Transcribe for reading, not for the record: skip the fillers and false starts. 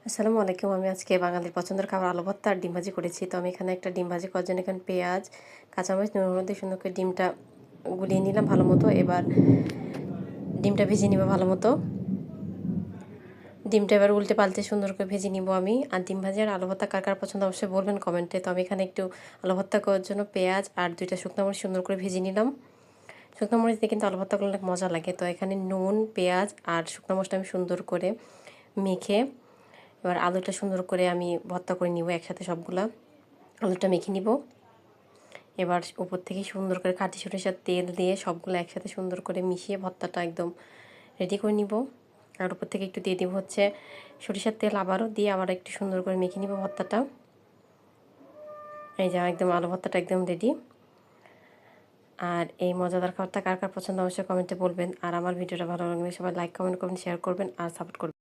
আসসালামু আলাইকুম। আমি আজকে বাঙালির পছন্দের খাবার আলু ভর্তা আর ডিম ভাজি করেছি। তো আমি এখানে একটা ডিম ভাজি করার জন্য এখানে পেঁয়াজ, কাঁচামরিচ, নুন, হলুদ দিয়ে সুন্দর করে ডিমটা গুলিয়ে নিলাম ভালো মতো। এবার ডিমটা ভেজে নিব ভালো মতো। ডিমটা এবার উল্টে পাল্টে সুন্দর করে ভেজে নিব আমি। আর ডিম ভাজি আর আলু ভর্তা কার কার পছন্দ অবশ্যই বলবেন কমেন্টে। তো আমি এখানে একটু আলু ভর্তা করার জন্য পেঁয়াজ আর 2টা শুকনো মরিচ সুন্দর করে ভেজে নিলাম। শুকনো মরিচ দিয়ে কিন্তু আলু ভর্তা করলে অনেক মজা লাগে। তো এখানে নুন, পেঁয়াজ আর শুকনো মরিচটা আমি সুন্দর করে মেখে এবার আলুটা সুন্দর করে আমি ভর্তা করে নিব একসাথে সবগুলা। আলুটা মেখে নিব। এবার উপর থেকে সুন্দর করে খাঁটি সরিষার তেল দিয়ে সবগুলো একসাথে সুন্দর করে মিশিয়ে ভর্তাটা একদম রেডি করে নিব। আর উপর থেকে একটু দিয়ে দিব হচ্ছে সরিষার তেল, আবারও দিয়ে আবার একটু সুন্দর করে মেখে নিব ভর্তাটা। এই যে একদম আলু ভর্তাটা একদম রেডি। আর এই মজাদার খাবারটা কার কার পছন্দ অবশ্যই কমেন্টে বলবেন। আর আমার ভিডিওটা ভালো লাগলে সবাই লাইক, কমেন্ট করবেন, শেয়ার করবেন আর সাপোর্ট করবেন।